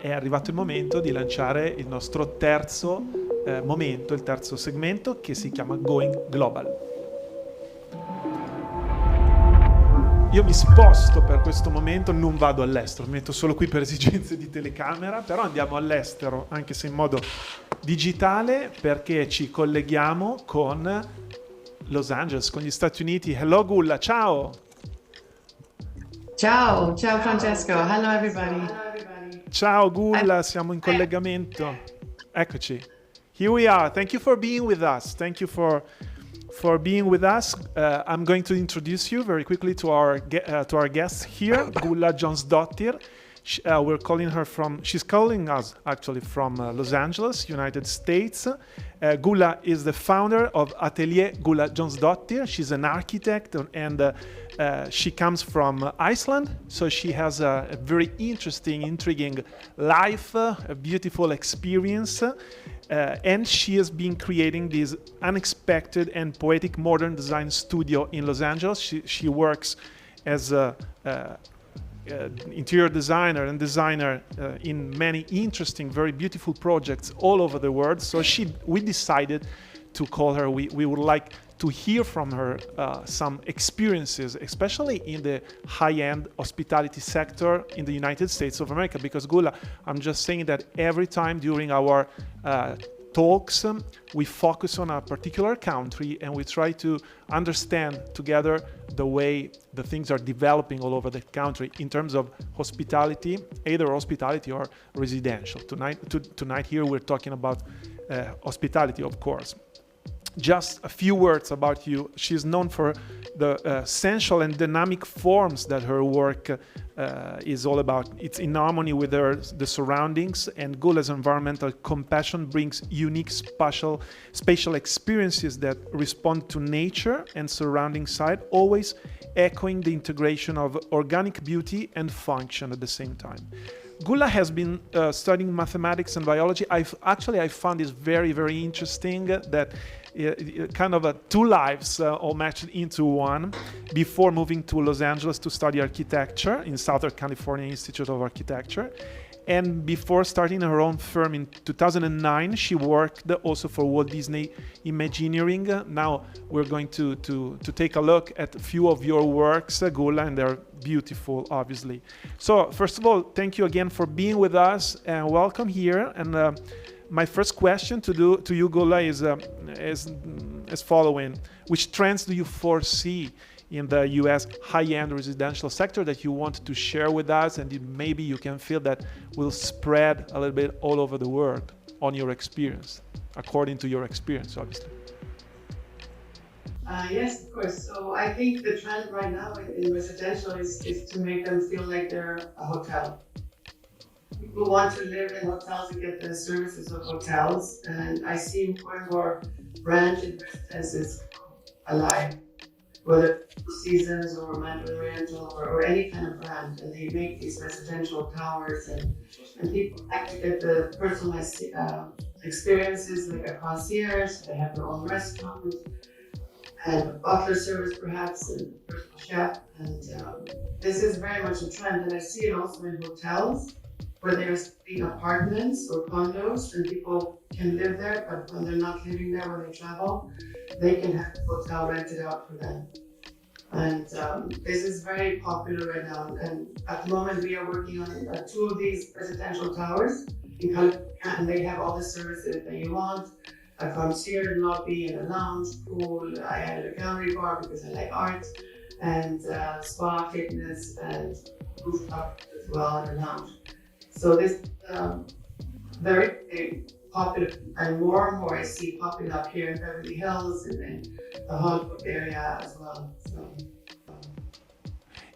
è arrivato il momento di lanciare il nostro terzo momento, il terzo segmento che si chiama Going Global. Io mi sposto per questo momento, non vado all'estero, mi metto solo qui per esigenze di telecamera, però andiamo all'estero, anche se in modo digitale, perché ci colleghiamo con Los Angeles, con gli Stati Uniti. Hello Gulla, ciao! Ciao Francesco. Hello everybody. Ciao Gulla, siamo in collegamento. Eccoci. Here we are. Thank you for being with us. Thank you for being with us. I'm going to introduce you very quickly to our guest here, Gulla Jonsdottir. We're calling her she's calling us actually from Los Angeles, United States. Gulla is the founder of Atelier Gulla Jonsdottir. She's an architect and she comes from Iceland, so she has a very interesting, intriguing life, a beautiful experience. And she has been creating this unexpected and poetic modern design studio in Los Angeles. She works as a interior designer and designer in many interesting, very beautiful projects all over the world. So we decided to call her. We would like to hear from her some experiences, especially in the high-end hospitality sector in the United States of America. Because Gulla, I'm just saying that every time during our talks, we focus on a particular country and we try to understand together the way the things are developing all over the country in terms of hospitality, either hospitality or residential. Tonight here we're talking about hospitality, of course. Just a few words about you. She's known for the sensual and dynamic forms that her work is all about. It's in harmony with the surroundings, and Gulla's environmental compassion brings unique spatial experiences that respond to nature and surrounding side, always echoing the integration of organic beauty and function at the same time. Gulla has been studying mathematics and biology. I found this very, very interesting that kind of two lives all matched into one before moving to Los Angeles to study architecture in Southern California Institute of Architecture. And before starting her own firm in 2009, she worked also for Walt Disney Imagineering. Now we're going to take a look at a few of your works, Gulla, and they're beautiful, obviously. So first of all, thank you again for being with us and welcome here. And my first question to you, Gulla, is as following: which trends do you foresee in the U.S. high-end residential sector that you want to share with us, and maybe you can feel that will spread a little bit all over the world on your experience, according to your experience, obviously? Yes, of course. So I think the trend right now in residential is to make them feel like they're a hotel. People want to live in hotels and get the services of hotels, and I see more and more branded residences alive, whether Four Seasons or Mandarin Oriental or any kind of brand, and they make these residential towers, and people actually get the personalized experiences like a concierge. They have their own restaurant and a butler service perhaps, and a personal chef, and this is very much a trend, and I see it also in hotels where there's being apartments or condos and people can live there, but when they're not living there, when they travel, they can have the hotel rented out for them. And this is very popular right now. And at the moment, we are working on two of these residential towers in California, and they have all the services that you want: a concierge lobby and a lounge, pool. I added a gallery bar because I like art, and spa, fitness, and rooftop as well, and a lounge. So this very popular, and more I see popping up here in Beverly Hills and in the Hollywood area as well. So,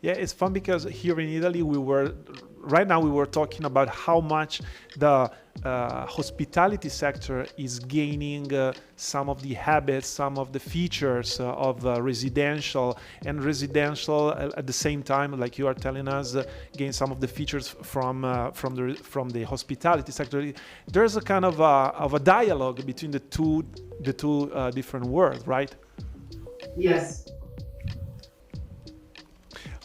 yeah, it's fun because here in Italy we were talking about how much the hospitality sector is gaining some of the habits, some of the features of residential, and residential at the same time, like you are telling us, gain some of the features from the hospitality sector. There's a kind of a dialogue between the two different worlds, right? yes.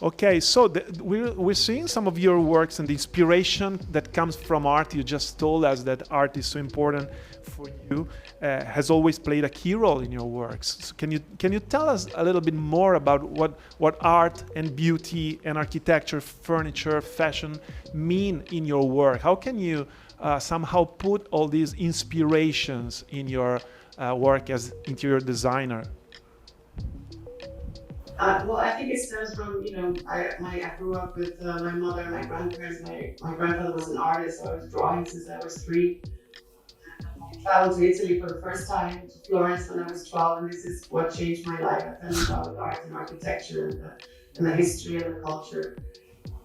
Okay, so we're seeing some of your works and the inspiration that comes from art. You just told us that art is so important for you, has always played a key role in your works. So can you tell us a little bit more about what art and beauty and architecture, furniture, fashion mean in your work? How can you somehow put all these inspirations in your work as interior designer? Well, I think it stems from, I grew up with my mother and my grandparents. My grandfather was an artist, so I was drawing since I was 3. I traveled to Italy for the first time, to Florence when I was 12, and this is what changed my life. I fell in love with art and architecture and the history and the culture.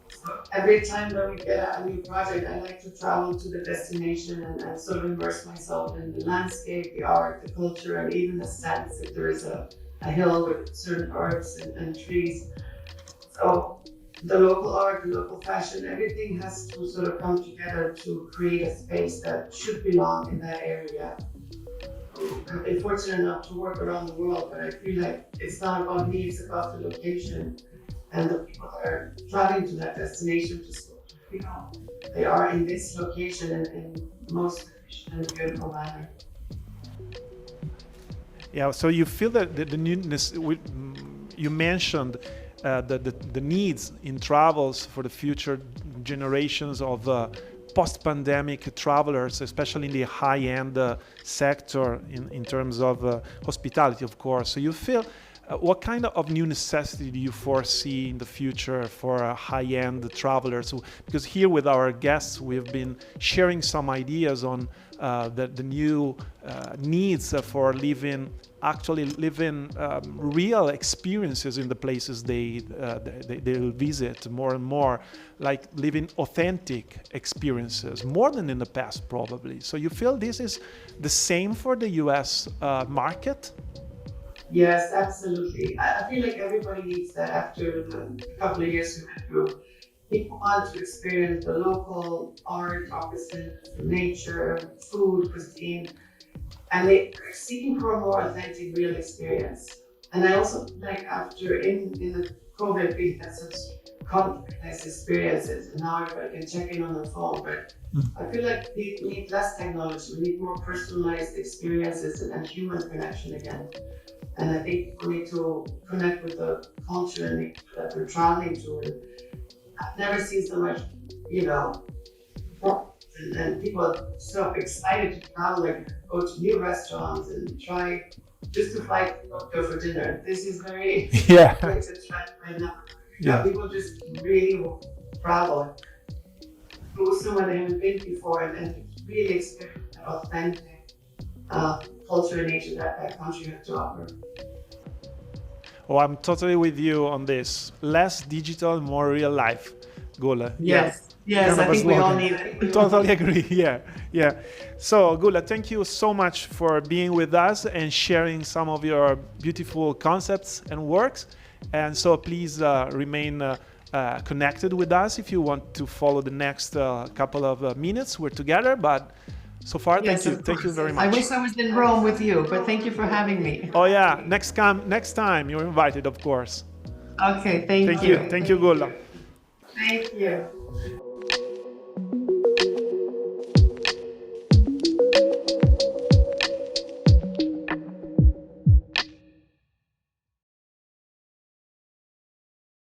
So every time that we get a new project, I like to travel to the destination and sort of immerse myself in the landscape, the art, the culture, and even the sense if there is a hill with certain herbs and trees. So the local art, the local fashion, everything has to sort of come together to create a space that should belong in that area. I've been fortunate enough to work around the world, but I feel like it's not about me, it's about the location and the people that are traveling to that destination. Just, they are in this location in most efficient and beautiful manner. Yeah, so you feel that the newness, you mentioned the needs in travels for the future generations of post-pandemic travelers, especially in the high-end sector in terms of hospitality, of course. So you feel, what kind of new necessity do you foresee in the future for high-end travelers? So, because here with our guests, we've been sharing some ideas on the new needs for living real experiences in the places they'll visit more and more, like living authentic experiences more than in the past probably. So you feel this is the same for the US market? Yes, absolutely. I feel like everybody needs that after the couple of years we went through. People want to experience the local art, artisans, nature, food, cuisine, and they're seeking for a more authentic, real experience. And I also feel like after in the COVID, we had such contactless experiences, and now everybody can check in on their phone. But I feel like we need less technology. We need more personalized experiences and human connection again. And I think we need to connect with the culture and nature that we're traveling to. And I've never seen so much, and people are so excited to travel, like go to new restaurants and try just to fly to Tokyo for dinner. This is very Yeah. great to trend right now. Yeah. People just really will travel, go somewhere they haven't been before, and really experience the authentic culture and nature that country has to offer. Oh, I'm totally with you on this. Less digital, more real life, Gulla. Yes. Yes, Kind of I a think we all slogan. need it. Totally agree. Yeah. So, Gulla, thank you so much for being with us and sharing some of your beautiful concepts and works. And so, please remain connected with us if you want to follow the next couple of minutes. We're together, but so far, Yes, thank you. Thank you very much. I wish I was in Rome with you, but thank you for having me. Oh yeah, next time you're invited, of course. Okay, thank you. Thank you, Gulla. Thank you.